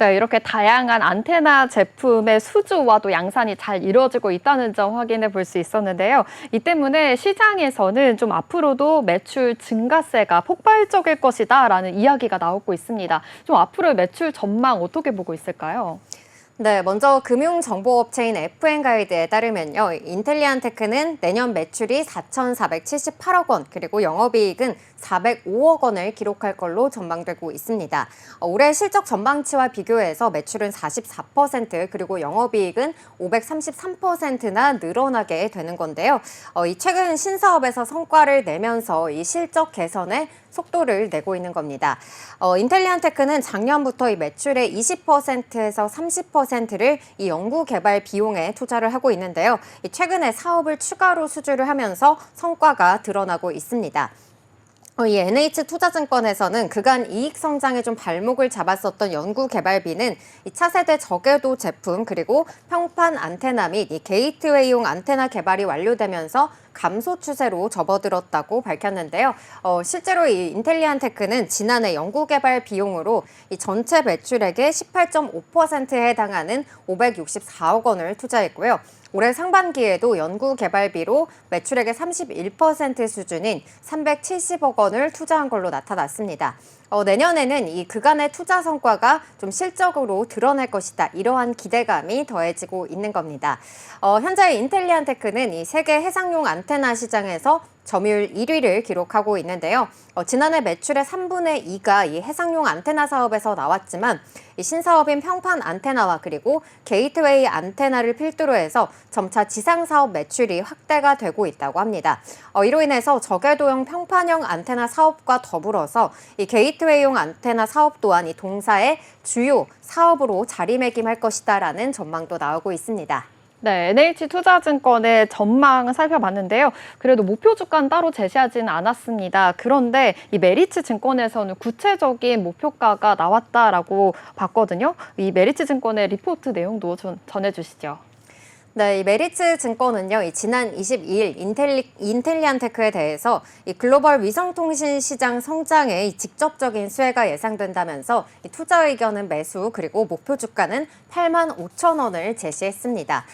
네, 이렇게 다양한 안테나 제품의 수주와도 양산이 잘 이루어지고 있다는 점 확인해 볼 수 있었는데요. 이 때문에 시장에서는 좀 앞으로도 매출 증가세가 폭발적일 것이다라는 이야기가 나오고 있습니다. 좀 앞으로의 매출 전망 어떻게 보고 있을까요? 네, 먼저 금융정보업체인 FN가이드에 따르면요. 인텔리안테크는 내년 매출이 4,478억 원, 그리고 영업이익은 405억 원을 기록할 걸로 전망되고 있습니다. 올해 실적 전망치와 비교해서 매출은 44%, 그리고 영업이익은 533%나 늘어나게 되는 건데요. 이 최근 신사업에서 성과를 내면서 이 실적 개선에 속도를 내고 있는 겁니다. 인텔리안테크는 작년부터 이 매출의 20%에서 30%를 이 연구개발 비용에 투자를 하고 있는데요. 최근에 사업을 추가로 수주를 하면서 성과가 드러나고 있습니다. 이 NH투자증권에서는 그간 이익 성장에 좀 발목을 잡았었던 연구개발비는 이 차세대 저궤도 제품 그리고 평판 안테나 및 이 게이트웨이용 안테나 개발이 완료되면서 감소 추세로 접어들었다고 밝혔는데요. 실제로 이 인텔리안테크는 지난해 연구개발 비용으로 이 전체 매출액의 18.5%에 해당하는 564억 원을 투자했고요. 올해 상반기에도 연구개발비로 매출액의 31% 수준인 370억 원을 투자한 걸로 나타났습니다. 내년에는 이 그간의 투자 성과가 좀 실적으로 드러날 것이다. 이러한 기대감이 더해지고 있는 겁니다. 현재 인텔리안테크는 이 세계 해상용 안테나 시장에서 점유율 1위를 기록하고 있는데요. 지난해 매출의 3분의 2가 이 해상용 안테나 사업에서 나왔지만 이 신사업인 평판 안테나와 그리고 게이트웨이 안테나를 필두로 해서 점차 지상 사업 매출이 확대가 되고 있다고 합니다. 이로 인해서 저궤도형 평판형 안테나 사업과 더불어서 이 게이트웨이용 안테나 사업 또한 이 동사의 주요 사업으로 자리매김할 것이다라는 전망도 나오고 있습니다. 네, NH투자증권의 전망 살펴봤는데요. 그래도 목표 주가는 따로 제시하지는 않았습니다. 그런데 이 메리츠 증권에서는 구체적인 목표가가 나왔다라고 봤거든요. 이 메리츠 증권의 리포트 내용도 전해주시죠. 네, 이 메리츠 증권은요, 이 지난 22일 인텔리안테크에 대해서 이 글로벌 위성통신 시장 성장에 이 직접적인 수혜가 예상된다면서 이 투자 의견은 매수 그리고 목표 주가는 8만 5천 원을 제시했습니다.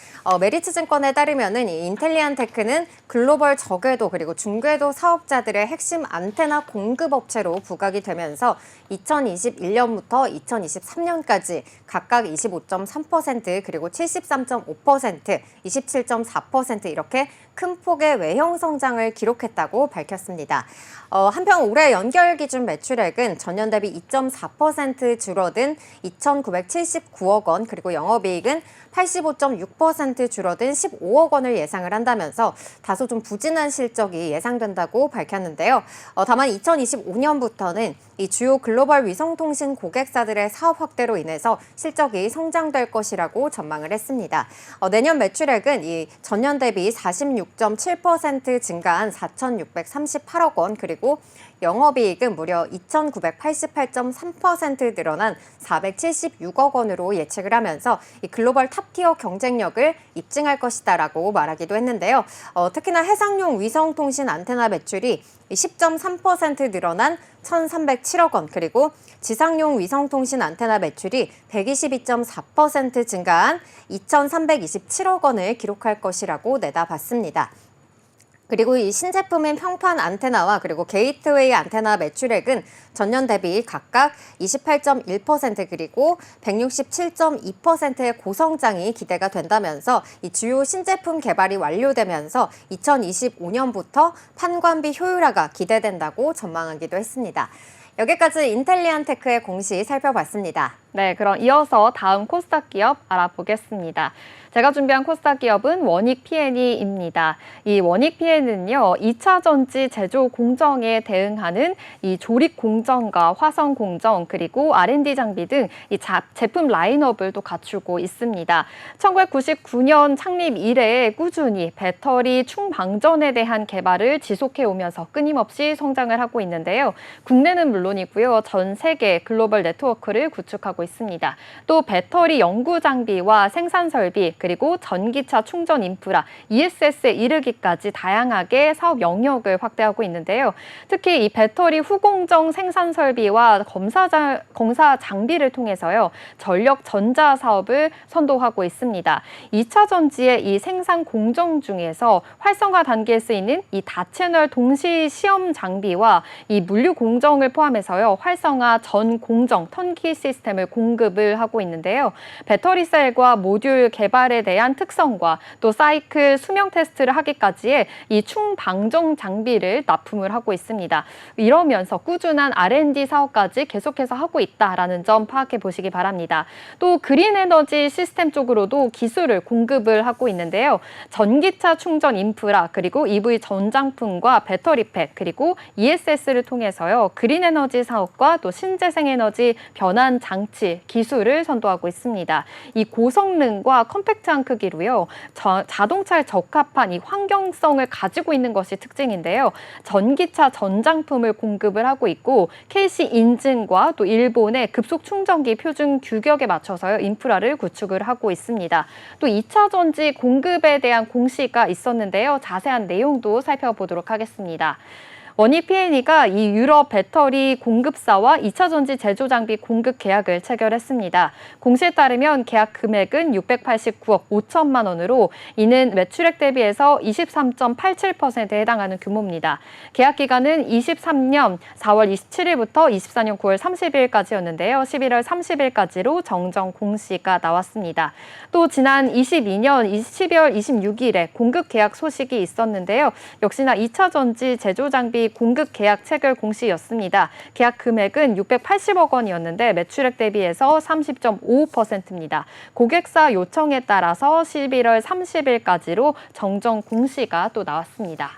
메리츠 증권에 따르면은 이 인텔리안테크는 글로벌 저궤도 그리고 중궤도 사업자들의 핵심 안테나 공급업체로 부각이 되면서 2021년부터 2023년까지 각각 25.3% 그리고 73.5%, 27.4% 이렇게 큰 폭의 외형 성장을 기록했다고 밝혔습니다. 한편 올해 연결 기준 매출액은 전년 대비 2.4% 줄어든 2,979억 원, 그리고 영업이익은 85.6% 줄어든 15억 원을 예상을 한다면서 다소 좀 부진한 실적이 예상된다고 밝혔는데요. 다만 2025년부터는 이 주요 글로벌 위성통신 고객사들의 사업 확대로 인해서 실적이 성장될 것이라고 전망을 했습니다. 내년 매출액은 이 전년 대비 46.7% 증가한 4,638억 원, 그리고 영업이익은 무려 2,988.3% 늘어난 476억 원으로 예측을 하면서 이 글로벌 탑티어 경쟁력을 입증할 것이다라고 말하기도 했는데요. 특히나 해상용 위성통신 안테나 매출이 10.3% 늘어난 1,307억 원, 그리고 지상용 위성통신 안테나 매출이 122.4% 증가한 2,327억 원을 기록할 것이라고 내다봤습니다. 그리고 이 신제품인 평판 안테나와 그리고 게이트웨이 안테나 매출액은 전년 대비 각각 28.1% 그리고 167.2%의 고성장이 기대가 된다면서 이 주요 신제품 개발이 완료되면서 2025년부터 판관비 효율화가 기대된다고 전망하기도 했습니다. 여기까지 인텔리안테크의 공시 살펴봤습니다. 네, 그럼 이어서 다음 코스닥 기업 알아보겠습니다. 제가 준비한 코스닥 기업은 원익 P&E입니다. 이 원익 P&E는요, 2차 전지 제조 공정에 대응하는 이 조립 공정과 화성 공정 그리고 R&D 장비 등 이 제품 라인업을 또 갖추고 있습니다. 1999년 창립 이래 꾸준히 배터리 충방전에 대한 개발을 지속해 오면서 끊임없이 성장을 하고 있는데요. 국내는 물론이고요, 전 세계 글로벌 네트워크를 구축하고 있습니다. 또 배터리 연구 장비와 생산 설비 그리고 전기차 충전 인프라, ESS에 이르기까지 다양하게 사업 영역을 확대하고 있는데요. 특히 이 배터리 후공정 생산 설비와 검사 장비를 통해서요, 전력 전자 사업을 선도하고 있습니다. 2차 전지의 이 생산 공정 중에서 활성화 단계에 쓰이는 이 다채널 동시 시험 장비와 이 물류 공정을 포함해서요, 활성화 전 공정 턴키 시스템을 공급을 하고 있는데요. 배터리 셀과 모듈 개발에 대한 특성과 또 사이클 수명 테스트를 하기까지의 이 충방정 장비를 납품을 하고 있습니다. 이러면서 꾸준한 R&D 사업까지 계속해서 하고 있다라는 점 파악해 보시기 바랍니다. 또 그린 에너지 시스템 쪽으로도 기술을 공급을 하고 있는데요. 전기차 충전 인프라 그리고 EV 전장품과 배터리팩 그리고 ESS를 통해서요, 그린 에너지 사업과 또 신재생 에너지 변환 장치 기술을 선도하고 있습니다. 이 고성능과 컴팩트한 크기로요, 자동차에 적합한 이 환경성을 가지고 있는 것이 특징인데요. 전기차 전장품을 공급을 하고 있고 KC 인증과 또 일본의 급속 충전기 표준 규격에 맞춰서요, 인프라를 구축을 하고 있습니다. 또 2차 전지 공급에 대한 공시가 있었는데요. 자세한 내용도 살펴보도록 하겠습니다. 원익 P&E가 이 유럽 배터리 공급사와 2차 전지 제조 장비 공급 계약을 체결했습니다. 공시에 따르면 계약 금액은 689억 5천만 원으로 이는 매출액 대비해서 23.87%에 해당하는 규모입니다. 계약 기간은 23년 4월 27일부터 24년 9월 30일까지였는데요. 11월 30일까지로 정정 공시가 나왔습니다. 또 지난 22년 12월 26일에 공급 계약 소식이 있었는데요. 역시나 2차 전지 제조 장비 공급 계약 체결 공시였습니다. 계약 금액은 680억 원이었는데 매출액 대비해서 30.55%입니다. 고객사 요청에 따라서 11월 30일까지로 정정 공시가 또 나왔습니다.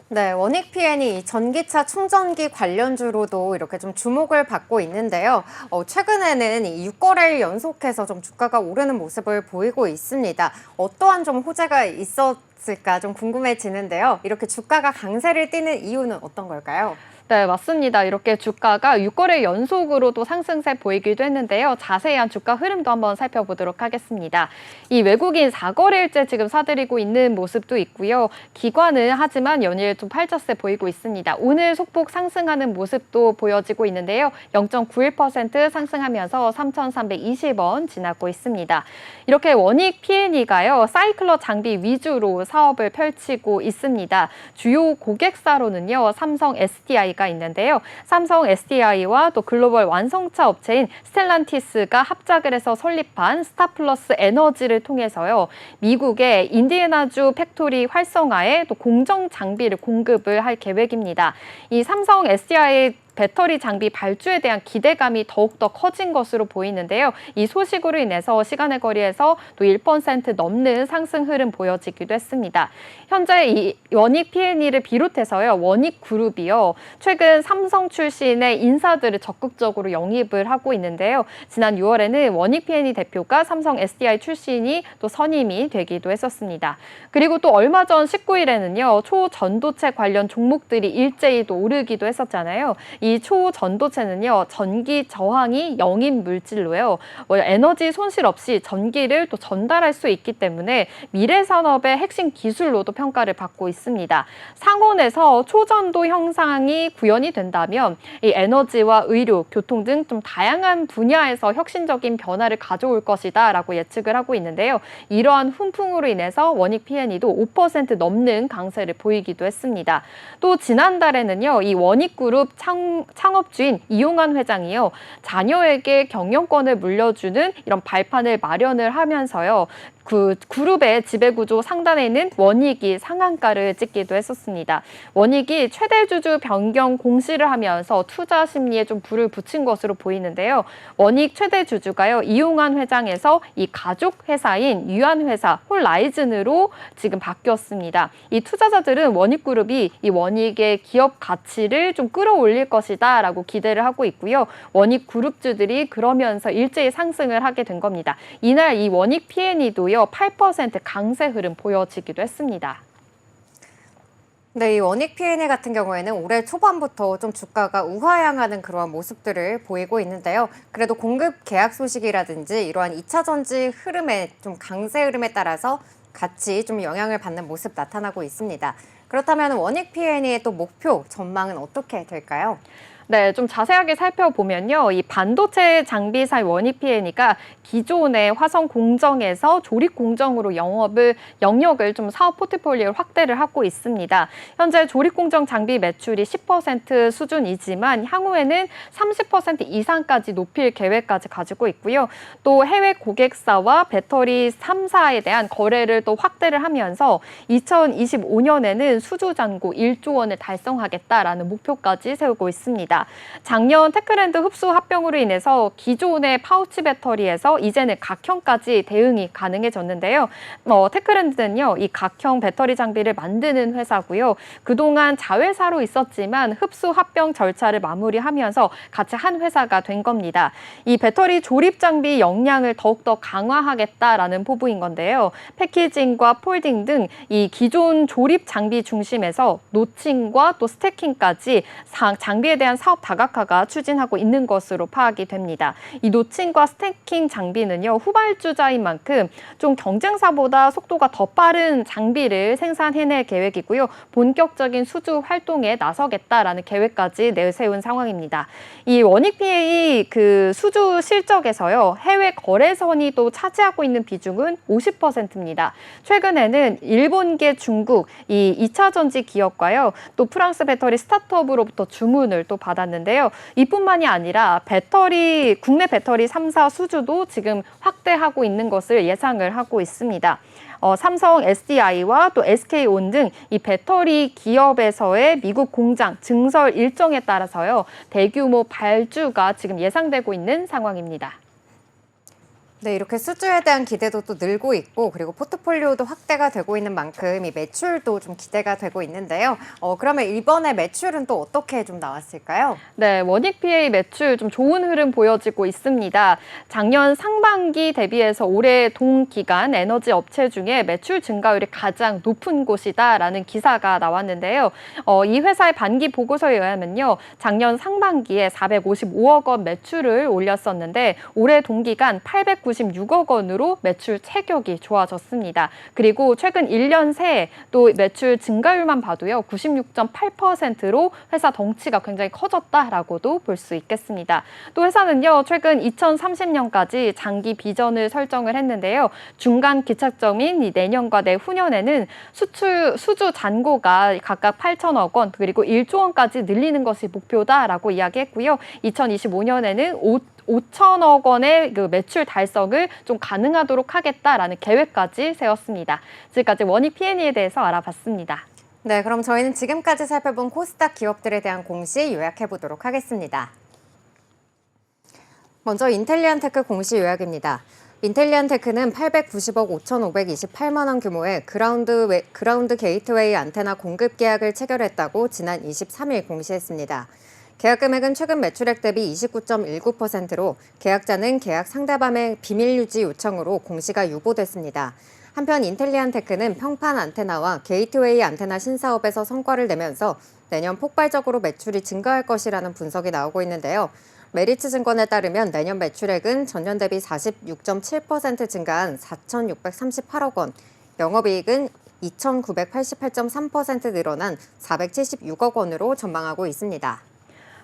네, 원익 P&E 전기차 충전기 관련주로도 이렇게 좀 주목을 받고 있는데요. 최근에는 이 6거래일 연속해서 좀 주가가 오르는 모습을 보이고 있습니다. 어떠한 좀 호재가 있었을까 좀 궁금해지는데요. 이렇게 주가가 강세를 띠는 이유는 어떤 걸까요? 네, 맞습니다. 이렇게 주가가 6거래 연속으로 또 상승세 보이기도 했는데요. 자세한 주가 흐름도 한번 살펴보도록 하겠습니다. 이 외국인 4거래일째 지금 사들이고 있는 모습도 있고요. 기관은 하지만 연일 좀 팔자세 보이고 있습니다. 오늘 소폭 상승하는 모습도 보여지고 있는데요. 0.91% 상승하면서 3,320원 지나고 있습니다. 이렇게 원익 P&E가요, 사이클러 장비 위주로 사업을 펼치고 있습니다. 주요 고객사로는요, 삼성 SDI가 있는데요. 삼성 SDI와 또 글로벌 완성차 업체인 스텔란티스가 합작을 해서 설립한 스타플러스 에너지를 통해서요, 미국의 인디애나주 팩토리 활성화에 또 공정 장비를 공급을 할 계획입니다. 이 삼성 SDI 배터리 장비 발주에 대한 기대감이 더욱더 커진 것으로 보이는데요. 이 소식으로 인해서 시간의 거리에서 또 1% 넘는 상승 흐름 보여지기도 했습니다. 현재 이 원익 P&E를 비롯해서요, 원익 그룹이요, 최근 삼성 출신의 인사들을 적극적으로 영입을 하고 있는데요. 지난 6월에는 원익 P&E 대표가 삼성 SDI 출신이 또 선임이 되기도 했었습니다. 그리고 또 얼마 전 19일에는요, 초전도체 관련 종목들이 일제히 또 오르기도 했었잖아요. 이 초전도체는요, 전기 저항이 영인 물질로요, 에너지 손실 없이 전기를 또 전달할 수 있기 때문에 미래 산업의 핵심 기술로도 평가를 받고 있습니다. 상온에서 초전도 형상이 구현이 된다면 이 에너지와 의료, 교통 등 좀 다양한 분야에서 혁신적인 변화를 가져올 것이다라고 예측을 하고 있는데요. 이러한 훈풍으로 인해서 원익 P&E도 5% 넘는 강세를 보이기도 했습니다. 또 지난달에는요, 이 원익그룹 창업주인 이용환 회장이요, 자녀에게 경영권을 물려주는 이런 발판을 마련을 하면서요, 그 그룹의 지배구조 상단에 있는 원익이 상한가를 찍기도 했었습니다. 원익이 최대 주주 변경 공시를 하면서 투자 심리에 좀 불을 붙인 것으로 보이는데요. 원익 최대 주주가요, 이용환 회장에서 이 가족 회사인 유한회사 홀라이즌으로 지금 바뀌었습니다. 이 투자자들은 원익그룹이 이 원익의 기업 가치를 좀 끌어올릴 것이다라고 기대를 하고 있고요. 원익그룹주들이 그러면서 일제히 상승을 하게 된 겁니다. 이날 이 원익 P&E도요 8% 강세 흐름 보여지기도 했습니다. 네, 이 원익 P&E 같은 경우에는 올해 초반부터 좀 주가가 우하향하는 그러한 모습들을 보이고 있는데요. 그래도 공급 계약 소식이라든지 이러한 2차 전지 흐름의 좀 강세 흐름에 따라서 같이 좀 영향을 받는 모습 나타나고 있습니다. 그렇다면 원익 P&E의 또 목표 전망은 어떻게 될까요? 네, 좀 자세하게 살펴보면요. 이 반도체 장비사 원익 P&E가 기존의 화성 공정에서 조립 공정으로 영역을 좀 사업 포트폴리오를 확대를 하고 있습니다. 현재 조립 공정 장비 매출이 10% 수준이지만 향후에는 30% 이상까지 높일 계획까지 가지고 있고요. 또 해외 고객사와 배터리 3사에 대한 거래를 또 확대를 하면서 2025년에는 수주 잔고 1조 원을 달성하겠다라는 목표까지 세우고 있습니다. 작년 테크랜드 흡수 합병으로 인해서 기존의 파우치 배터리에서 이제는 각형까지 대응이 가능해졌는데요. 테크랜드는요, 이 각형 배터리 장비를 만드는 회사고요. 그동안 자회사로 있었지만 흡수 합병 절차를 마무리하면서 같이 한 회사가 된 겁니다. 이 배터리 조립 장비 역량을 더욱더 강화하겠다라는 포부인 건데요. 패키징과 폴딩 등 이 기존 조립 장비 중심에서 노칭과 또 스태킹까지 장비에 대한 사업 다각화가 추진하고 있는 것으로 파악이 됩니다. 이 노칭과 스태킹 장비는요, 후발주자인 만큼 좀 경쟁사보다 속도가 더 빠른 장비를 생산해낼 계획이고요. 본격적인 수주 활동에 나서겠다라는 계획까지 내세운 상황입니다. 이 원익 PA 그 수주 실적에서요, 해외 거래선이 또 차지하고 있는 비중은 50%입니다. 최근에는 일본계 중국 이 2차 전지 기업과요, 또 프랑스 배터리 스타트업으로부터 주문을 또 받았는데요. 이뿐만이 아니라 국내 배터리 3사 수주도 지금 확대하고 있는 것을 예상을 하고 있습니다. 삼성 SDI와 또 SK온 등 이 배터리 기업에서의 미국 공장 증설 일정에 따라서요, 대규모 발주가 지금 예상되고 있는 상황입니다. 네, 이렇게 수주에 대한 기대도 또 늘고 있고, 그리고 포트폴리오도 확대가 되고 있는 만큼 이 매출도 좀 기대가 되고 있는데요. 그러면 이번에 매출은 또 어떻게 좀 나왔을까요? 네, 원익 PA 매출 좀 좋은 흐름 보여지고 있습니다. 작년 상반기 대비해서 올해 동기간 에너지 업체 중에 매출 증가율이 가장 높은 곳이다라는 기사가 나왔는데요. 이 회사의 반기 보고서에 의하면요, 작년 상반기에 455억 원 매출을 올렸었는데 올해 동기간 896억 원으로 매출 체격이 좋아졌습니다. 그리고 최근 1년 새에 또 매출 증가율만 봐도요, 96.8%로 회사 덩치가 굉장히 커졌다라고도 볼 수 있겠습니다. 또 회사는요, 최근 2030년까지 장기 비전을 설정을 했는데요. 중간 기착점인 내년과 내후년에는 수주 잔고가 각각 8천억 원 그리고 1조 원까지 늘리는 것이 목표다라고 이야기했고요. 2025년에는 5천억 원의 그 매출 달성을 좀 가능하도록 하겠다라는 계획까지 세웠습니다. 지금까지 원익 P&E에 대해서 알아봤습니다. 네, 그럼 저희는 지금까지 살펴본 코스닥 기업들에 대한 공시 요약해 보도록 하겠습니다. 먼저 인텔리안테크 공시 요약입니다. 인텔리안테크는 890억 5,528만 원 규모의 그라운드 게이트웨이 안테나 공급 계약을 체결했다고 지난 23일 공시했습니다. 계약 금액은 최근 매출액 대비 29.19%로 계약자는 계약 상대방의 비밀 유지 요청으로 공시가 유보됐습니다. 한편 인텔리안테크는 평판 안테나와 게이트웨이 안테나 신사업에서 성과를 내면서 내년 폭발적으로 매출이 증가할 것이라는 분석이 나오고 있는데요. 메리츠증권에 따르면 내년 매출액은 전년 대비 46.7% 증가한 4,638억 원, 영업이익은 2,988.3% 늘어난 476억 원으로 전망하고 있습니다.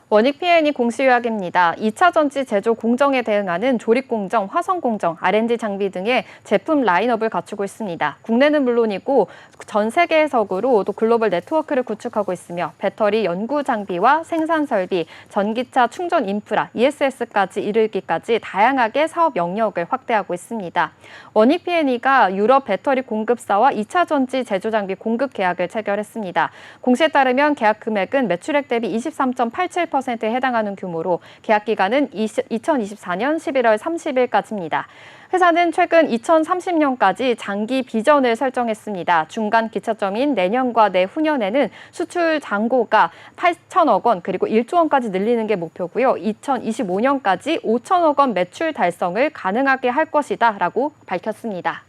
원익 P&E 공시 요약입니다. 2차 전지 제조 공정에 대응하는 조립 공정, 화성 공정, R&D 장비 등의 제품 라인업을 갖추고 있습니다. 국내는 물론이고 전 세계적으로 또 글로벌 네트워크를 구축하고 있으며 배터리 연구 장비와 생산 설비, 전기차 충전 인프라, ESS까지 이르기까지 다양하게 사업 영역을 확대하고 있습니다. 원익 P&E가 유럽 배터리 공급사와 2차 전지 제조 장비 공급 계약을 체결했습니다. 공시에 따르면 계약 금액은 매출액 대비 23.87%에 해당하는 규모로 계약 기간은 2024년 11월 30일까지입니다. 회사는 최근 2030년까지 장기 비전을 설정했습니다. 중간 기차점인 내년과 내후년에는 수출 잔고가 8천억 원 그리고 1조 원까지 늘리는 게 목표고요. 2025년까지 5천억 원 매출 달성을 가능하게 할 것이다 라고 밝혔습니다.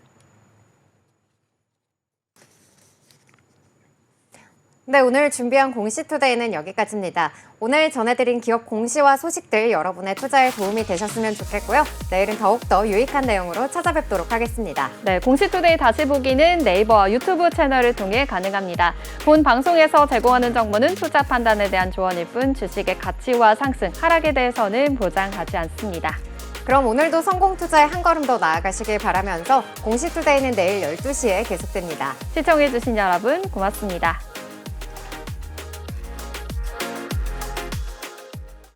네, 오늘 준비한 공시투데이는 여기까지입니다. 오늘 전해드린 기업 공시와 소식들 여러분의 투자에 도움이 되셨으면 좋겠고요. 내일은 더욱더 유익한 내용으로 찾아뵙도록 하겠습니다. 네, 공시투데이 다시 보기는 네이버와 유튜브 채널을 통해 가능합니다. 본 방송에서 제공하는 정보는 투자 판단에 대한 조언일 뿐 주식의 가치와 상승, 하락에 대해서는 보장하지 않습니다. 그럼 오늘도 성공 투자에 한 걸음 더 나아가시길 바라면서 공시투데이는 내일 12시에 계속됩니다. 시청해주신 여러분 고맙습니다.